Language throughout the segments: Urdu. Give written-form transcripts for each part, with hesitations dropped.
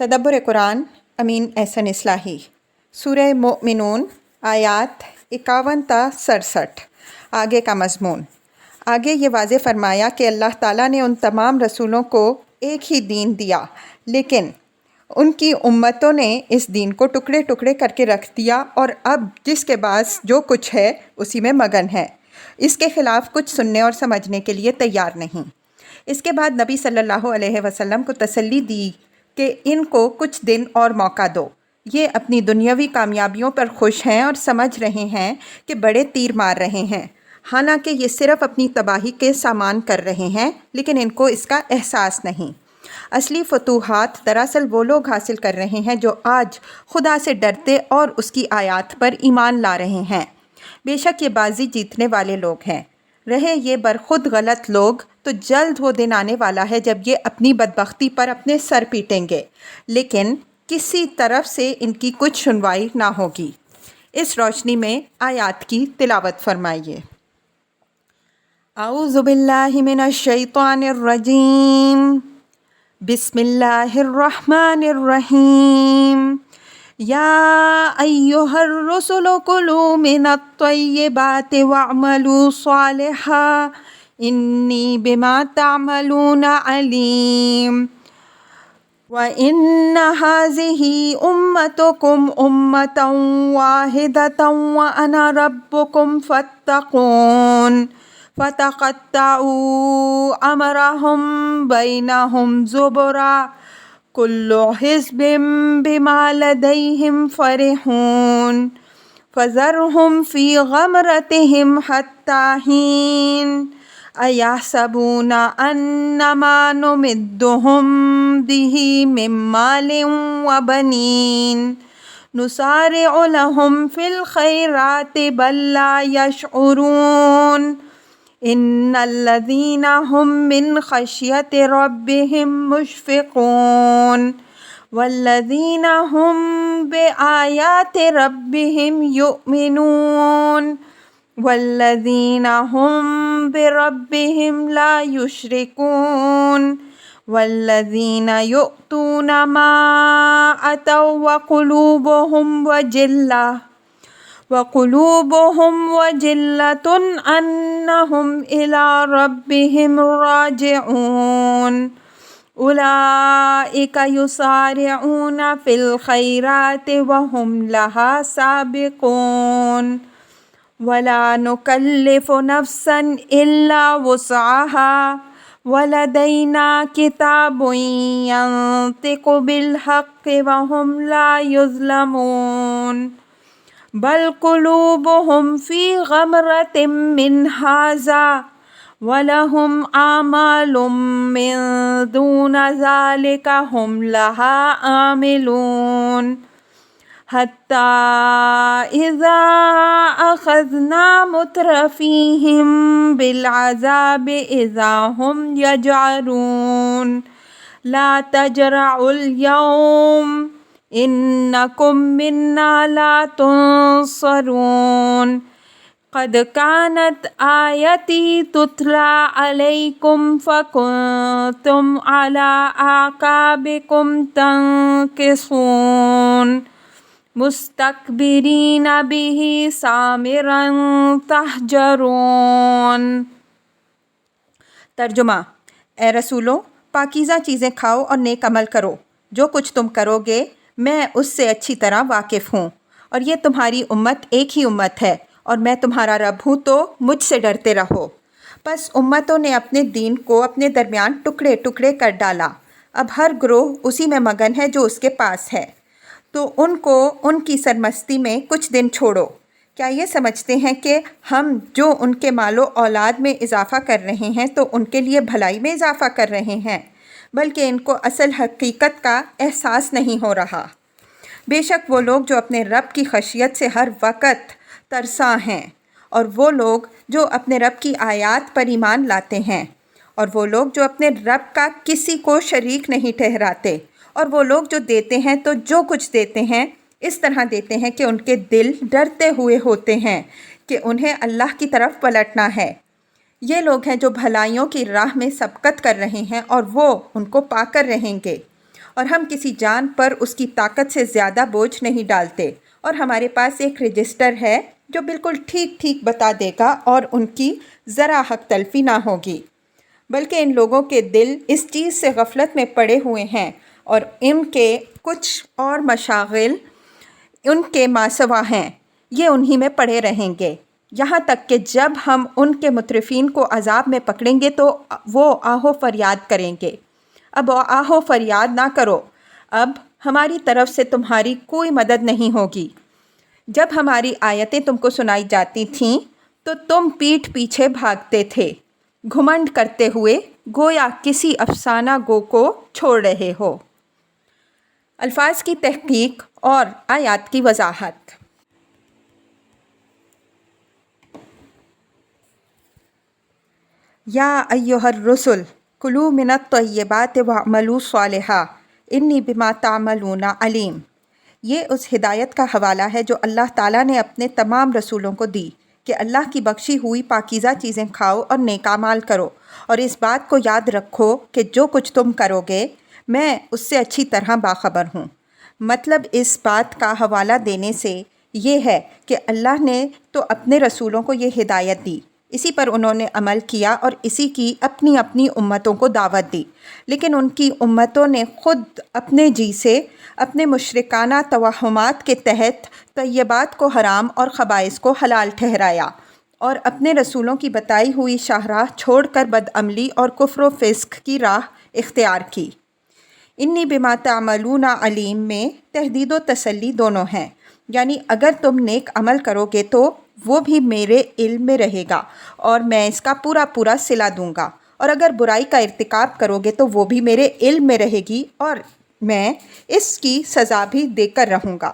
تدبر قرآن امین احسن اصلاحی سورہ مومنون آیات 51 تا 67۔ آگے کا مضمون۔ آگے یہ واضح فرمایا کہ اللہ تعالیٰ نے ان تمام رسولوں کو ایک ہی دین دیا، لیکن ان کی امتوں نے اس دین کو ٹکڑے ٹکڑے کر کے رکھ دیا اور اب جس کے پاس جو کچھ ہے اسی میں مگن ہے، اس کے خلاف کچھ سننے اور سمجھنے کے لیے تیار نہیں۔ اس کے بعد نبی صلی اللہ علیہ وسلم کو تسلی دی کہ ان کو کچھ دن اور موقع دو، یہ اپنی دنیاوی کامیابیوں پر خوش ہیں اور سمجھ رہے ہیں کہ بڑے تیر مار رہے ہیں، حالانکہ یہ صرف اپنی تباہی کے سامان کر رہے ہیں، لیکن ان کو اس کا احساس نہیں۔ اصلی فتوحات دراصل وہ لوگ حاصل کر رہے ہیں جو آج خدا سے ڈرتے اور اس کی آیات پر ایمان لا رہے ہیں۔ بے شک یہ بازی جیتنے والے لوگ ہیں۔ رہے یہ برخود غلط لوگ تو جلد وہ دن آنے والا ہے جب یہ اپنی بدبختی پر اپنے سر پیٹیں گے، لیکن کسی طرف سے ان کی کچھ سنوائی نہ ہوگی۔ اس روشنی میں آیات کی تلاوت فرمائیے۔ اعوذ باللہ من الشیطان الرجیم، بسم اللہ الرحمن الرحیم۔ یا ایہا الرسل کلوا من الطیبات واعملوا صالحا انی بما تعملون علیم۔ وَإِنَّ هَٰذِهِ أُمَّتُكُمْ أُمَّةً وَاحِدَةً وَأَنَا رَبُّكُمْ فَاتَّقُونِ۔ فَتَقَطَّعُوا أَمْرَهُم بَيْنَهُمْ زُبُرًا كُلُّ حِزْبٍ بِمَا لَدَيْهِمْ فَرِحُونَ۔ فَذَرْهُمْ فِي غَمْرَتِهِمْ حَتَّىٰ حِينٍ۔ أَيَحْسَبُونَ أَنَّمَا نُمِدُّهُم بِهِ مِن مَّالٍ وَبَنِينَ نُسَارِعُ لَهُمْ فِي الْخَيْرَاتِ بَل لَّا يَشْعُرُونَ۔ إِنَّ الَّذِينَ هُم مِّن خَشْيَةِ رَبِّهِم مُّشْفِقُونَ وَالَّذِينَ هُم بِآيَاتِ رَبِّهِمْ يُؤْمِنُونَ وَالَّذِينَ هُم بِرَبِّهِمْ لَا يُشْرِكُونَ وَالَّذِينَ يُؤْتُونَ مَا آتَوا وَقُلُوبُهُمْ وَجِلَّةٌ أَنَّهُمْ إِلَىٰ رَبِّهِمْ رَاجِعُونَ۔ أُولَٰئِكَ يُسَارِعُونَ فِي الْخَيْرَاتِ وَهُمْ لَهَا سَابِقُونَ۔ وَلَا نُكَلِّفُ نَفْسًا إِلَّا وُسْعَهَا وَلَدَيْنَا كِتَابٌ يَنطِقُ بِالْحَقِّ وَهُمْ لَا يُظْلَمُونَ۔ بَلْ قُلُوبُهُمْ فِي غَمْرَةٍ مِّنْ هَٰذَا وَلَهُمْ أَعْمَالٌ مِّن دُونَ ذَٰلِكَ هُمْ لَهَا عَامِلُونَ۔ حَتَّىٰ إِذَا أَخَذْنَا مُتْرَفِيهِم بِالْعَذَابِ إِذَا هُمْ يَجْأَرُونَ۔ لَا تَجْرَعُوا الْيَوْمَ إِنَّكُم مِّنَّا لَا تُنصَرُونَ۔ قَدْ كَانَتْ آيَاتِي تُتْلَىٰ عَلَيْكُمْ فَكُنتُمْ عَلَىٰ أَعْقَابِكُمْ تَنكِصُونَ مُسْتَكْبِرِينَ بِهِ سَامِرًا تَهْجُرُونَ۔ ترجمہ۔ اے رسولو، پاکیزہ چیزیں کھاؤ اور نیک عمل کرو، جو کچھ تم کرو گے میں اس سے اچھی طرح واقف ہوں، اور یہ تمہاری امت ایک ہی امت ہے اور میں تمہارا رب ہوں، تو مجھ سے ڈرتے رہو۔ پس امتوں نے اپنے دین کو اپنے درمیان ٹکڑے ٹکڑے کر ڈالا، اب ہر گروہ اسی میں مگن ہے جو اس کے پاس ہے، تو ان کو ان کی سرمستی میں کچھ دن چھوڑو۔ کیا یہ سمجھتے ہیں کہ ہم جو ان کے مال و اولاد میں اضافہ کر رہے ہیں تو ان کے لیے بھلائی میں اضافہ کر رہے ہیں؟ بلکہ ان کو اصل حقیقت کا احساس نہیں ہو رہا۔ بے شک وہ لوگ جو اپنے رب کی خشیت سے ہر وقت ترساں ہیں، اور وہ لوگ جو اپنے رب کی آیات پر ایمان لاتے ہیں، اور وہ لوگ جو اپنے رب کا کسی کو شریک نہیں ٹھہراتے، اور وہ لوگ جو دیتے ہیں تو جو کچھ دیتے ہیں اس طرح دیتے ہیں کہ ان کے دل ڈرتے ہوئے ہوتے ہیں کہ انہیں اللہ کی طرف پلٹنا ہے۔ یہ لوگ ہیں جو بھلائیوں کی راہ میں سبقت کر رہے ہیں اور وہ ان کو پا کر رہیں گے، اور ہم کسی جان پر اس کی طاقت سے زیادہ بوجھ نہیں ڈالتے، اور ہمارے پاس ایک رجسٹر ہے جو بالکل ٹھیک ٹھیک بتا دے گا اور ان کی ذرا حق تلفی نہ ہوگی، بلکہ ان لوگوں کے دل اس چیز سے غفلت میں پڑے ہوئے ہیں اور ان کے کچھ اور مشاغل ان کے ماسوا ہیں، یہ انہی میں پڑے رہیں گے، یہاں تک کہ جب ہم ان کے مترفین کو عذاب میں پکڑیں گے تو وہ آہو فریاد کریں گے۔ اب آہو فریاد نہ کرو، اب ہماری طرف سے تمہاری کوئی مدد نہیں ہوگی۔ جب ہماری آیتیں تم کو سنائی جاتی تھیں تو تم پیٹھ پیچھے بھاگتے تھے، گھمنڈ کرتے ہوئے گویا کسی افسانہ گو کو چھوڑ رہے ہو۔ الفاظ کی تحقیق اور آیات کی وضاحت۔ یا ایھا الرسل کلوا من الطیبات واعملوا صالحا انی بما تعملون علیم۔ یہ اس ہدایت کا حوالہ ہے جو اللہ تعالیٰ نے اپنے تمام رسولوں کو دی کہ اللہ کی بخشی ہوئی پاکیزہ چیزیں کھاؤ اور نیک اعمال کرو، اور اس بات کو یاد رکھو کہ جو کچھ تم کرو گے میں اس سے اچھی طرح باخبر ہوں۔ مطلب اس بات کا حوالہ دینے سے یہ ہے کہ اللہ نے تو اپنے رسولوں کو یہ ہدایت دی، اسی پر انہوں نے عمل کیا اور اسی کی اپنی اپنی امتوں کو دعوت دی، لیکن ان کی امتوں نے خود اپنے جی سے اپنے مشرکانہ توہمات کے تحت طیبات کو حرام اور خبائث کو حلال ٹھہرایا، اور اپنے رسولوں کی بتائی ہوئی شاہراہ چھوڑ کر بدعملی اور کفر و فسق کی راہ اختیار کی۔ انی بما تعملون علیم میں تحدید و تسلی دونوں ہیں، یعنی اگر تم نیک عمل کرو گے تو وہ بھی میرے علم میں رہے گا اور میں اس کا پورا پورا صلہ دوں گا، اور اگر برائی کا ارتکاب کرو گے تو وہ بھی میرے علم میں رہے گی اور میں اس کی سزا بھی دے کر رہوں گا۔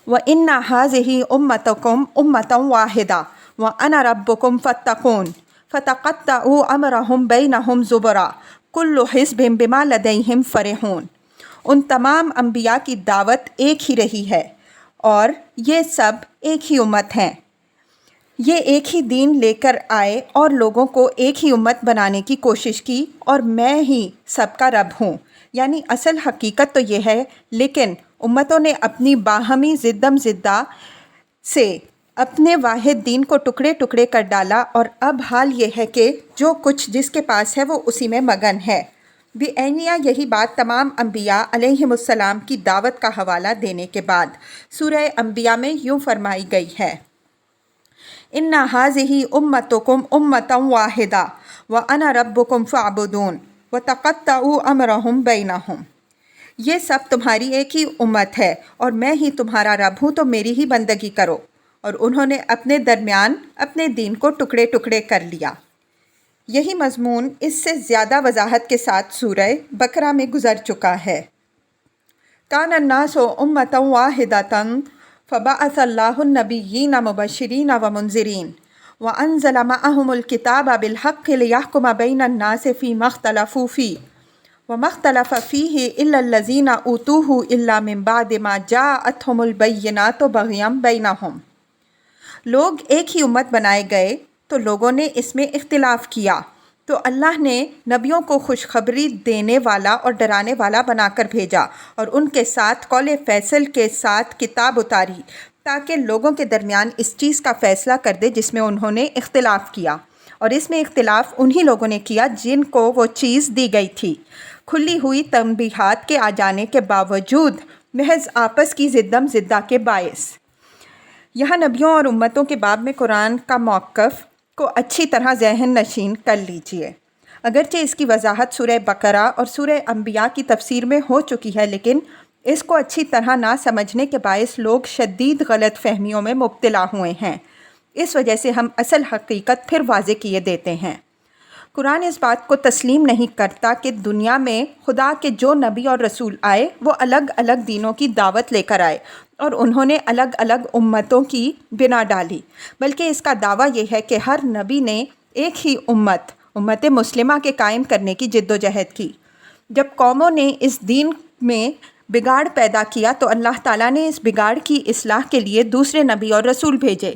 وَإِنَّ هَٰذِهِ أُمَّتُكُمْ أُمَّةً وَاحِدَةً وَأَنَا رَبُّكُمْ فَاتَّقُونِ فَتَقَطَّعُوا أَمْرَهُمْ بَيْنَهُمْ زُبُرًا كُلُّ حِزْبٍ بِمَا لَدَيْهِمْ فَرِحُونَ۔ ان تمام انبیاء کی دعوت ایک ہی رہی ہے اور یہ سب ایک ہی امت ہیں، یہ ایک ہی دین لے کر آئے اور لوگوں کو ایک ہی امت بنانے کی کوشش کی، اور میں ہی سب کا رب ہوں۔ یعنی اصل حقیقت تو یہ ہے، لیکن امتوں نے اپنی باہمی زدم زدہ سے اپنے واحد دین کو ٹکڑے ٹکڑے کر ڈالا، اور اب حال یہ ہے کہ جو کچھ جس کے پاس ہے وہ اسی میں مگن ہے۔ بعینیہ یہی بات تمام انبیاء علیہم السلام کی دعوت کا حوالہ دینے کے بعد سورہ انبیاء میں یوں فرمائی گئی ہے، اِنَّ هَٰذِهِ أُمَّتُكُمْ أُمَّةً وَاحِدَةً وَأَنَا رَبُّكُمْ فَاعْبُدُونِ وَتَقَطَّعُوا أَمْرَهُمْ بَيْنَهُمْ۔ یہ سب تمہاری ایک ہی امت ہے اور میں ہی تمہارا رب ہوں، تو میری ہی بندگی کرو، اور انہوں نے اپنے درمیان اپنے دین کو ٹکڑے ٹکڑے کر لیا۔ یہی مضمون اس سے زیادہ وضاحت کے ساتھ سورہ بقرہ میں گزر چکا ہے۔ کان الناس امۃ واحدۃ فبعث اللہ النبیین مبشرین ومنذرین وانزل معهم الکتاب بالحق لیحکم بین الناس فیما اختلفوا فیہ وما اختلف فیہ الا الذین اوتوہ الا من بعد ما جاءتہم البینات بغیا بینہم۔ لوگ ایک ہی امت بنائے گئے تو لوگوں نے اس میں اختلاف کیا، تو اللہ نے نبیوں کو خوشخبری دینے والا اور ڈرانے والا بنا کر بھیجا، اور ان کے ساتھ قول فیصل کے ساتھ کتاب اتاری تاکہ لوگوں کے درمیان اس چیز کا فیصلہ کر دے جس میں انہوں نے اختلاف کیا، اور اس میں اختلاف انہی لوگوں نے کیا جن کو وہ چیز دی گئی تھی، کھلی ہوئی تنبیہات کے آ جانے کے باوجود محض آپس کی زدم زدہ کے باعث۔ یہاں نبیوں اور امتوں کے باب میں قرآن کا موقف کو اچھی طرح ذہن نشین کر لیجئے۔ اگرچہ اس کی وضاحت سورہ بقرہ اور سورہ انبیاء کی تفسیر میں ہو چکی ہے، لیکن اس کو اچھی طرح نہ سمجھنے کے باعث لوگ شدید غلط فہمیوں میں مبتلا ہوئے ہیں۔ اس وجہ سے ہم اصل حقیقت پھر واضح کیے دیتے ہیں۔ قرآن اس بات کو تسلیم نہیں کرتا کہ دنیا میں خدا کے جو نبی اور رسول آئے وہ الگ الگ دینوں کی دعوت لے کر آئے اور انہوں نے الگ الگ امتوں کی بنا ڈالی، بلکہ اس کا دعویٰ یہ ہے کہ ہر نبی نے ایک ہی امت مسلمہ کے قائم کرنے کی جد و جہد کی۔ جب قوموں نے اس دین میں بگاڑ پیدا کیا تو اللہ تعالیٰ نے اس بگاڑ کی اصلاح کے لیے دوسرے نبی اور رسول بھیجے۔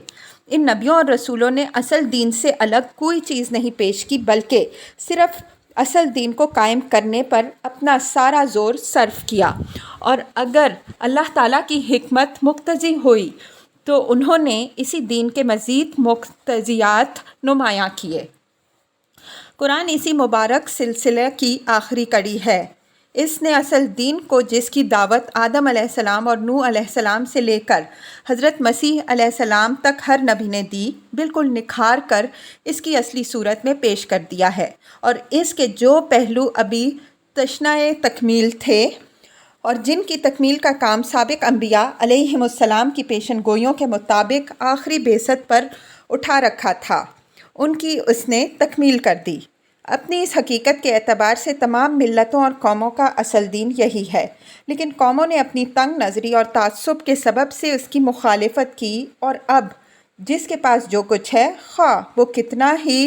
ان نبیوں اور رسولوں نے اصل دین سے الگ کوئی چیز نہیں پیش کی، بلکہ صرف اصل دین کو قائم کرنے پر اپنا سارا زور صرف کیا، اور اگر اللہ تعالیٰ کی حکمت مقتضی ہوئی تو انہوں نے اسی دین کے مزید مقتضیات نمایاں کیے۔ قرآن اسی مبارک سلسلے کی آخری کڑی ہے۔ اس نے اصل دین کو، جس کی دعوت آدم علیہ السلام اور نوح علیہ السلام سے لے کر حضرت مسیح علیہ السلام تک ہر نبی نے دی، بالکل نکھار کر اس کی اصلی صورت میں پیش کر دیا ہے، اور اس کے جو پہلو ابھی تشنۂ تکمیل تھے اور جن کی تکمیل کا کام سابق انبیاء علیہم السلام کی پیشن گوئیوں کے مطابق آخری بعثت پر اٹھا رکھا تھا، ان کی اس نے تکمیل کر دی۔ اپنی اس حقیقت کے اعتبار سے تمام ملتوں اور قوموں کا اصل دین یہی ہے، لیکن قوموں نے اپنی تنگ نظری اور تعصب کے سبب سے اس کی مخالفت کی، اور اب جس کے پاس جو کچھ ہے، خواہ وہ کتنا ہی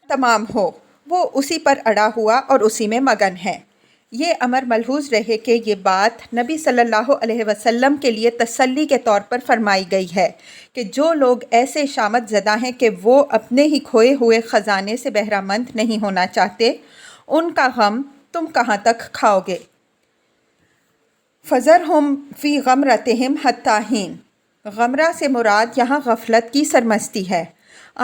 تمام ہو، وہ اسی پر اڑا ہوا اور اسی میں مگن ہے۔ یہ امر ملحوظ رہے کہ یہ بات نبی صلی اللہ علیہ وسلم کے لیے تسلی کے طور پر فرمائی گئی ہے کہ جو لوگ ایسے شامت زدہ ہیں کہ وہ اپنے ہی کھوئے ہوئے خزانے سے بہرہ مند نہیں ہونا چاہتے، ان کا غم تم کہاں تک کھاؤ گے۔ فَذَرْهُمْ فِي غَمْرَتِهِمْ حَتَّىٰ حِینٍ، غمرہ سے مراد یہاں غفلت کی سرمستی ہے۔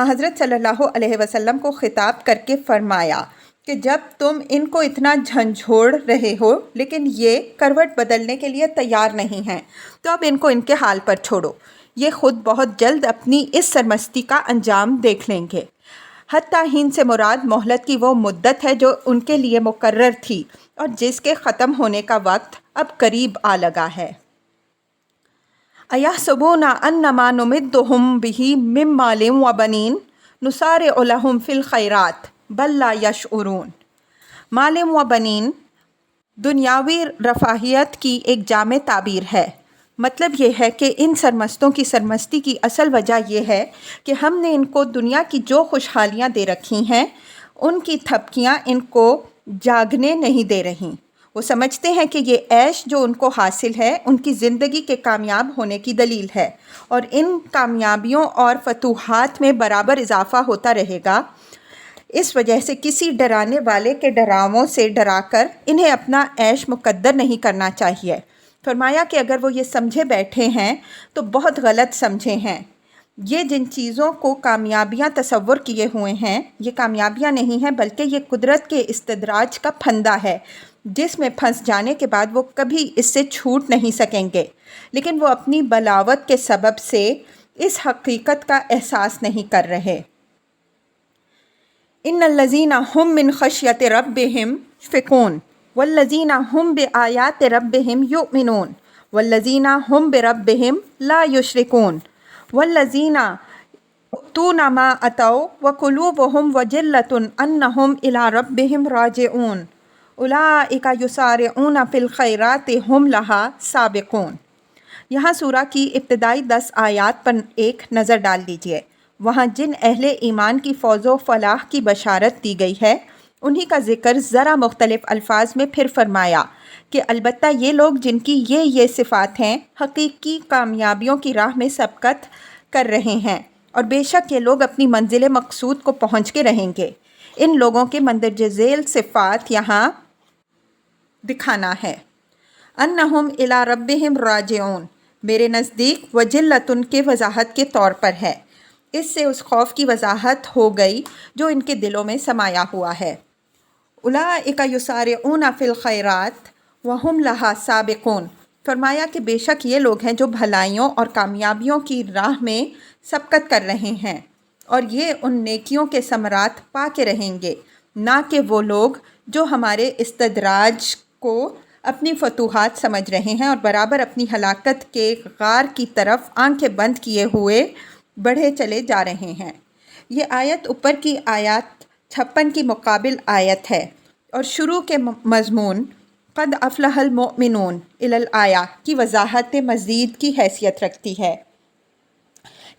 حضرت صلی اللہ علیہ وسلم کو خطاب کر کے فرمایا کہ جب تم ان کو اتنا جھنجھوڑ رہے ہو لیکن یہ کروٹ بدلنے کے لیے تیار نہیں ہیں، تو اب ان کو ان کے حال پر چھوڑو، یہ خود بہت جلد اپنی اس سرمستی کا انجام دیکھ لیں گے۔ حتیٰ حین سے مراد مہلت کی وہ مدت ہے جو ان کے لیے مقرر تھی اور جس کے ختم ہونے کا وقت اب قریب آ لگا ہے۔ أَيَحْسَبُونَ أَنَّمَا نُمِدُّهُم بِهِ مِن مَّالٍ وَبَنِينَ نُسَارِعُ لَهُمْ فِي الْخَيْرَاتِ بَل لَّا يَشْعُرُونَ۔ مال و بنین دنیاوی رفاہیت کی ایک جامع تعبیر ہے۔ مطلب یہ ہے کہ ان سرمستوں کی سرمستی کی اصل وجہ یہ ہے کہ ہم نے ان کو دنیا کی جو خوشحالیاں دے رکھی ہیں، ان کی تھپکیاں ان کو جاگنے نہیں دے رہیں۔ وہ سمجھتے ہیں کہ یہ عیش جو ان کو حاصل ہے ان کی زندگی کے کامیاب ہونے کی دلیل ہے، اور ان کامیابیوں اور فتوحات میں برابر اضافہ ہوتا رہے گا۔ اس وجہ سے کسی ڈرانے والے کے ڈراووں سے ڈرا کر انہیں اپنا عیش مقدر نہیں کرنا چاہیے۔ فرمایا کہ اگر وہ یہ سمجھے بیٹھے ہیں تو بہت غلط سمجھے ہیں۔ یہ جن چیزوں کو کامیابیاں تصور کیے ہوئے ہیں، یہ کامیابیاں نہیں ہیں بلکہ یہ قدرت کے استدراج کا پھندا ہے جس میں پھنس جانے کے بعد وہ کبھی اس سے چھوٹ نہیں سکیں گے، لیکن وہ اپنی بلاوت کے سبب سے اس حقیقت کا احساس نہیں کر رہے۔ ان الذین هم من خشیۃ ربہم مشفقون والذین هم بآیات ربہم یؤمنون والذین هم بربہم لا یشرکون والذین یؤتون ما اتوا وقلوبہم وجلۃ انہم الی ربہم راجعون اولئک یسارعون فی الخیرات ہم لہا سابقون۔ یہاں سورہ کی ابتدائی 10 آیات پر ایک نظر ڈال لیجئے۔ وہاں جن اہل ایمان کی فوز و فلاح کی بشارت دی گئی ہے، انہی کا ذکر ذرا مختلف الفاظ میں پھر فرمایا کہ البتہ یہ لوگ جن کی یہ صفات ہیں حقیقی کامیابیوں کی راہ میں سبقت کر رہے ہیں، اور بے شک یہ لوگ اپنی منزل مقصود کو پہنچ کے رہیں گے۔ ان لوگوں کے مندرجہ ذیل صفات یہاں دکھانا ہے۔ انہم الی ربہم راجعون، میرے نزدیک وجلۃ کے وضاحت کے طور پر ہے۔ اس سے اس خوف کی وضاحت ہو گئی جو ان کے دلوں میں سمایا ہوا ہے۔ اولئک یسارعون فی الخیرات وہم لہا سابقون، فرمایا کہ بے شک یہ لوگ ہیں جو بھلائیوں اور کامیابیوں کی راہ میں سبقت کر رہے ہیں، اور یہ ان نیکیوں کے ثمرات پا کے رہیں گے، نہ کہ وہ لوگ جو ہمارے استدراج کو اپنی فتوحات سمجھ رہے ہیں اور برابر اپنی ہلاکت کے غار کی طرف آنکھیں بند کیے ہوئے بڑھے چلے جا رہے ہیں۔ یہ آیت اوپر کی آیات 56 کی مقابل آیت ہے، اور شروع کے مضمون قد افلح المؤمنون الی الآیہ کی وضاحت مزید کی حیثیت رکھتی ہے۔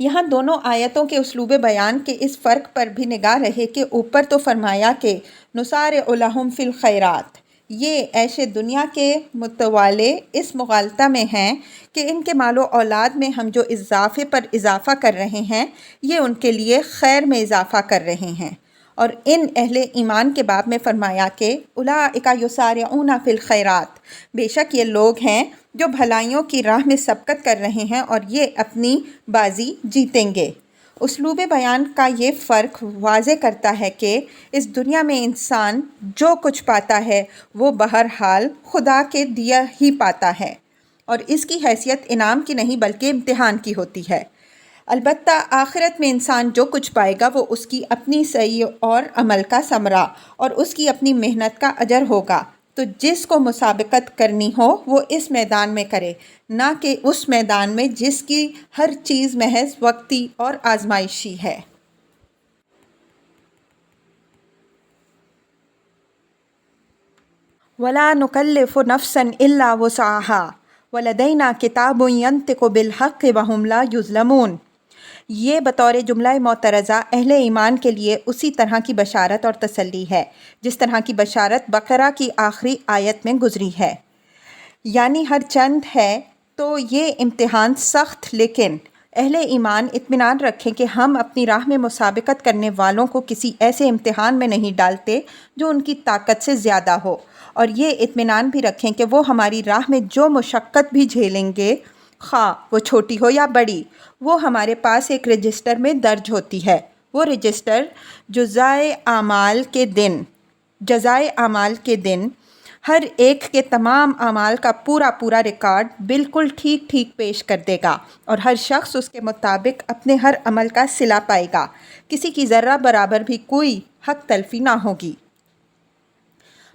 یہاں دونوں آیتوں کے اسلوب بیان کے اس فرق پر بھی نگاہ رہے کہ اوپر تو فرمایا کہ نسارع لہم فی الخیرات، یہ عیش دنیا کے متوالے اس مغالطہ میں ہیں کہ ان کے مال و اولاد میں ہم جو اضافے پر اضافہ کر رہے ہیں یہ ان کے لیے خیر میں اضافہ کر رہے ہیں، اور ان اہل ایمان کے باب میں فرمایا کہ اولئک یسارعون فی الخیرات، بے شک یہ لوگ ہیں جو بھلائیوں کی راہ میں سبقت کر رہے ہیں اور یہ اپنی بازی جیتیں گے۔ اسلوب بیان کا یہ فرق واضح کرتا ہے کہ اس دنیا میں انسان جو کچھ پاتا ہے وہ بہرحال خدا کے دیا ہی پاتا ہے، اور اس کی حیثیت انعام کی نہیں بلکہ امتحان کی ہوتی ہے۔ البتہ آخرت میں انسان جو کچھ پائے گا وہ اس کی اپنی سعی اور عمل کا ثمرہ اور اس کی اپنی محنت کا اجر ہوگا۔ تو جس کو مسابقت کرنی ہو وہ اس میدان میں کرے، نہ کہ اس میدان میں جس کی ہر چیز محض وقتی اور آزمائشی ہے۔ وَلَا نُكَلِّفُ نَفْسًا إِلَّا وُسْعَهَا وَلَدَيْنَا كِتَابٌ يَنطِقُ بِالْحَقِّ وَهُمْ لَا يُظْلَمُونَ۔ یہ بطور جملہ معترضہ اہل ایمان کے لیے اسی طرح کی بشارت اور تسلی ہے جس طرح کی بشارت بقرہ کی آخری آیت میں گزری ہے، یعنی ہر چند ہے تو یہ امتحان سخت، لیکن اہل ایمان اطمینان رکھیں کہ ہم اپنی راہ میں مسابقت کرنے والوں کو کسی ایسے امتحان میں نہیں ڈالتے جو ان کی طاقت سے زیادہ ہو، اور یہ اطمینان بھی رکھیں کہ وہ ہماری راہ میں جو مشقت بھی جھیلیں گے، خواہ وہ چھوٹی ہو یا بڑی، وہ ہمارے پاس ایک رجسٹر میں درج ہوتی ہے۔ وہ رجسٹر جزائے اعمال کے دن ہر ایک کے تمام اعمال کا پورا ریکارڈ بالکل ٹھیک پیش کر دے گا، اور ہر شخص اس کے مطابق اپنے ہر عمل کا صلہ پائے گا، کسی کی ذرہ برابر بھی کوئی حق تلفی نہ ہوگی۔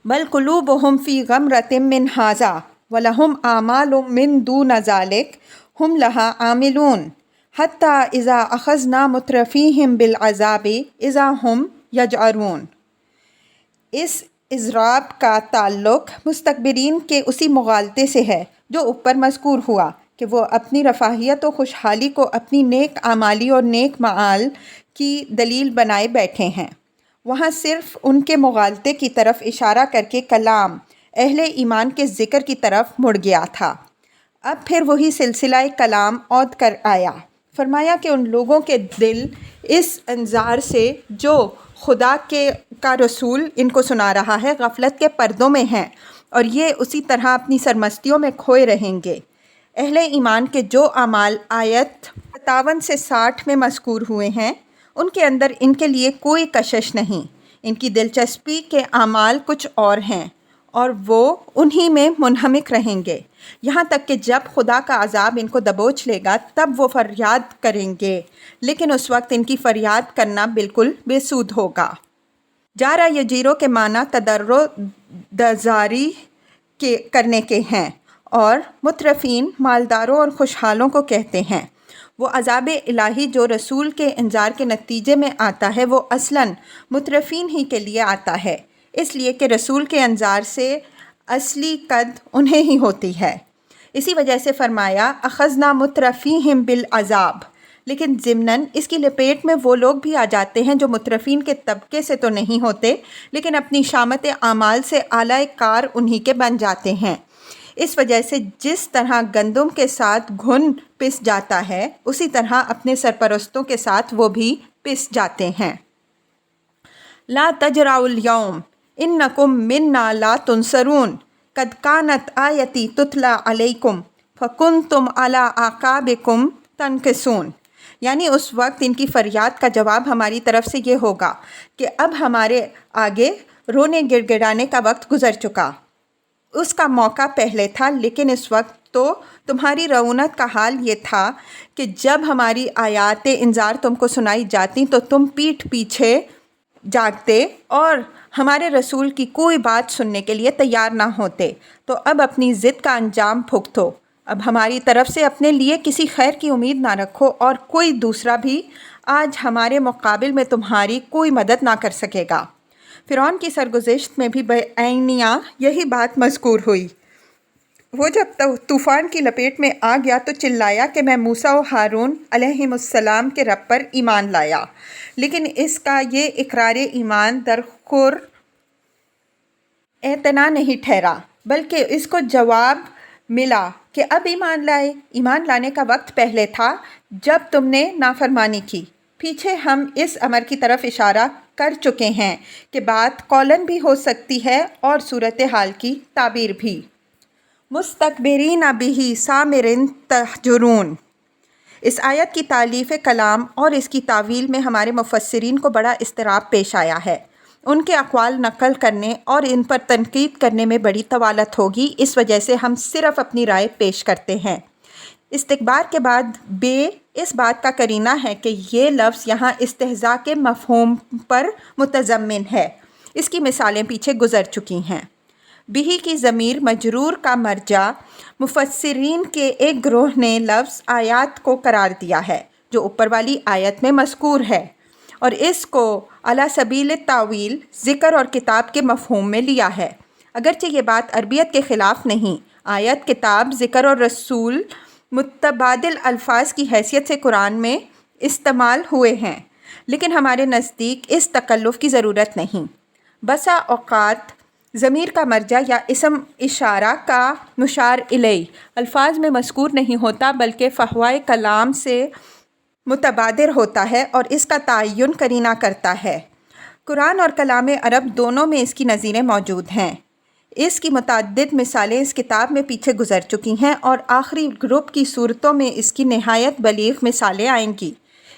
بل قلوبہم فی غمرۃ من ھذا ولہم اعمال من دون ذلک ہم لہا عاملون حتی اذا اخذنا مترفیہم بالعذاب اذا ہم یجأرون۔ اس اضراب کا تعلق مستکبرین کے اسی مغالطے سے ہے جو اوپر مذکور ہوا کہ وہ اپنی رفاہیت و خوشحالی کو اپنی نیک اعمالی اور نیک معال کی دلیل بنائے بیٹھے ہیں۔ وہاں صرف ان کے مغالطے کی طرف اشارہ کر کے کلام اہل ایمان کے ذکر کی طرف مڑ گیا تھا۔ اب پھر وہی سلسلہ کلام عود کر آیا، فرمایا کہ ان لوگوں کے دل اس انذار سے جو خدا کا رسول ان کو سنا رہا ہے غفلت کے پردوں میں ہیں، اور یہ اسی طرح اپنی سرمستیوں میں کھوئے رہیں گے۔ اہل ایمان کے جو اعمال آیت 57 سے 60 میں مذکور ہوئے ہیں ان کے اندر ان کے لیے کوئی کشش نہیں، ان کی دلچسپی کے اعمال کچھ اور ہیں اور وہ انہی میں منہمک رہیں گے، یہاں تک کہ جب خدا کا عذاب ان کو دبوچ لے گا تب وہ فریاد کریں گے، لیکن اس وقت ان کی فریاد کرنا بالکل بے سود ہوگا۔ جارا یجیرو کے معنی تضرع دزاری کرنے کے ہیں، اور مترفین مالداروں اور خوشحالوں کو کہتے ہیں۔ وہ عذاب الہی جو رسول کے انذار کے نتیجے میں آتا ہے وہ اصلاً مترفین ہی کے لیے آتا ہے، اس لیے کہ رسول کے انذار سے اصلی قد انہیں ہی ہوتی ہے۔ اسی وجہ سے فرمایا اخذنا مترفیہم بالعذاب، لیکن ضمناً اس کی لپیٹ میں وہ لوگ بھی آ جاتے ہیں جو مترفین کے طبقے سے تو نہیں ہوتے لیکن اپنی شامت اعمال سے اعلی کار انہی کے بن جاتے ہیں۔ اس وجہ سے جس طرح گندم کے ساتھ گھن پس جاتا ہے اسی طرح اپنے سرپرستوں کے ساتھ وہ بھی پس جاتے ہیں۔ لا تجرؤا اليوم انکم منا لا تنصرون قد کانت آیتی تتلی علیکم فکنتم علی اعقابکم تنکصون، یعنی اس وقت ان کی فریاد کا جواب ہماری طرف سے یہ ہوگا کہ اب ہمارے آگے رونے گڑ گڑانے کا وقت گزر چکا، اس کا موقع پہلے تھا، لیکن اس وقت تو تمہاری رعونت کا حال یہ تھا کہ جب ہماری آیات انذار تم کو سنائی جاتی تو تم پیٹھ پیچھے جاگتے اور ہمارے رسول کی کوئی بات سننے کے لیے تیار نہ ہوتے۔ تو اب اپنی ضد کا انجام بھگتو، اب ہماری طرف سے اپنے لیے کسی خیر کی امید نہ رکھو اور کوئی دوسرا بھی آج ہمارے مقابل میں تمہاری کوئی مدد نہ کر سکے گا۔ فرعون کی سرگزشت میں بھی بعینیہ یہی بات مذکور ہوئی۔ وہ جب طوفان کی لپیٹ میں آ گیا تو چلایا کہ میں موسیٰ و ہارون علیہم السلام کے رب پر ایمان لایا، لیکن اس کا یہ اقرار ایمان درخور اعتنا نہیں ٹھہرا، بلکہ اس کو جواب ملا کہ اب ایمان لائے۔ ایمان لانے کا وقت پہلے تھا جب تم نے نافرمانی کی۔ پیچھے ہم اس امر کی طرف اشارہ کر چکے ہیں کہ بات قولاً بھی ہو سکتی ہے اور صورتحال کی تعبیر بھی۔ مستکبرین بہ سامرا تہجرون۔ اس آیت کی تالیف کلام اور اس کی تعویل میں ہمارے مفسرین کو بڑا اضطراب پیش آیا ہے۔ ان کے اقوال نقل کرنے اور ان پر تنقید کرنے میں بڑی طوالت ہوگی، اس وجہ سے ہم صرف اپنی رائے پیش کرتے ہیں۔ استکبار کے بعد بے اس بات کا قرینہ ہے کہ یہ لفظ یہاں استہزاء کے مفہوم پر متضمن ہے۔ اس کی مثالیں پیچھے گزر چکی ہیں۔ بہ کی ضمیر مجرور کا مرجع مفسرین کے ایک گروہ نے لفظ آیات کو قرار دیا ہے جو اوپر والی آیت میں مذکور ہے، اور اس کو علی سبیل التاویل ذکر اور کتاب کے مفہوم میں لیا ہے، اگرچہ یہ بات عربیت کے خلاف نہیں۔ آیت، کتاب، ذکر اور رسول متبادل الفاظ کی حیثیت سے قرآن میں استعمال ہوئے ہیں، لیکن ہمارے نزدیک اس تکلف کی ضرورت نہیں۔ بسا اوقات ضمیر کا مرجع یا اسم اشارہ کا مشار الیہ الفاظ میں مذکور نہیں ہوتا بلکہ فحوائے کلام سے متبادر ہوتا ہے اور اس کا تعین قرینہ کرتا ہے۔ قرآن اور کلام عرب دونوں میں اس کی نظیریں موجود ہیں۔ اس کی متعدد مثالیں اس کتاب میں پیچھے گزر چکی ہیں اور آخری گروپ کی صورتوں میں اس کی نہایت بلیغ مثالیں آئیں گی۔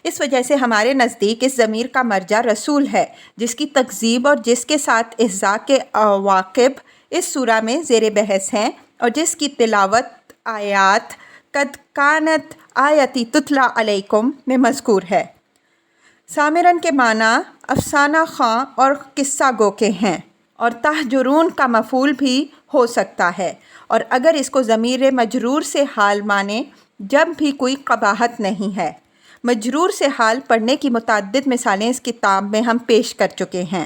اس وجہ سے ہمارے نزدیک اس ضمیر کا مرجع رسول ہے، جس کی تکذیب اور جس کے ساتھ احزاء کے عواقب اس سورہ میں زیر بحث ہیں اور جس کی تلاوت آیات قد کانت آیتی تتلی علیکم میں مذکور ہے۔ سامرن کے معنی افسانہ خواں اور قصہ گو کے ہیں، اور تہجرون کا مفعول بھی ہو سکتا ہے، اور اگر اس کو ضمیر مجرور سے حال مانے جب بھی کوئی قباحت نہیں ہے۔ مجرور سے حال پڑھنے کی متعدد مثالیں اس کتاب میں ہم پیش کر چکے ہیں۔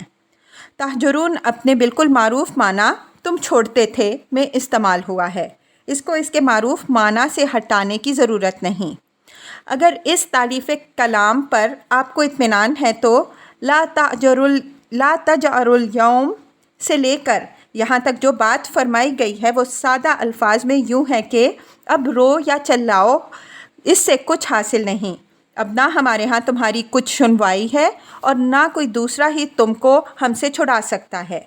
تہجرون اپنے بالکل معروف معنی تم چھوڑتے تھے میں استعمال ہوا ہے، اس کو اس کے معروف معنی سے ہٹانے کی ضرورت نہیں۔ اگر اس تالیف کلام پر آپ کو اطمینان ہے تو لا تجأروا اليوم سے لے کر یہاں تک جو بات فرمائی گئی ہے وہ سادہ الفاظ میں یوں ہے کہ اب رو یا چلاؤ، اس سے کچھ حاصل نہیں۔ اب نہ ہمارے ہاں تمہاری کچھ سنوائی ہے اور نہ کوئی دوسرا ہی تم کو ہم سے چھڑا سکتا ہے۔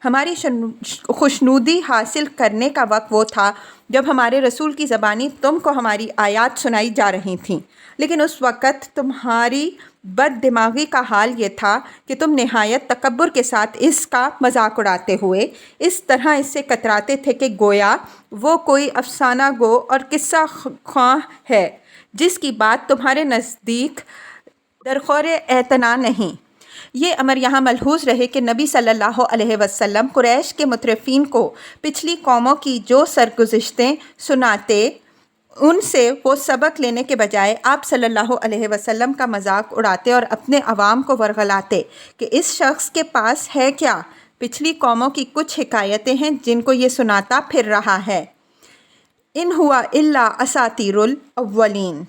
ہماری خوشنودی حاصل کرنے کا وقت وہ تھا جب ہمارے رسول کی زبانی تم کو ہماری آیات سنائی جا رہی تھیں، لیکن اس وقت تمہاری بد دماغی کا حال یہ تھا کہ تم نہایت تکبر کے ساتھ اس کا مذاق اڑاتے ہوئے اس طرح اس سے کتراتے تھے کہ گویا وہ کوئی افسانہ گو اور قصہ خواں ہے جس کی بات تمہارے نزدیک درخور اعتنا نہیں۔ یہ امر یہاں ملحوظ رہے کہ نبی صلی اللہ علیہ وسلم قریش کے مترفین کو پچھلی قوموں کی جو سرگزشتیں سناتے ان سے وہ سبق لینے کے بجائے آپ صلی اللہ علیہ وسلم کا مذاق اڑاتے اور اپنے عوام کو ورغلاتے کہ اس شخص کے پاس ہے کیا، پچھلی قوموں کی کچھ حکایتیں ہیں جن کو یہ سناتا پھر رہا ہے۔ ان ہوا الا اساطیر الاولین۔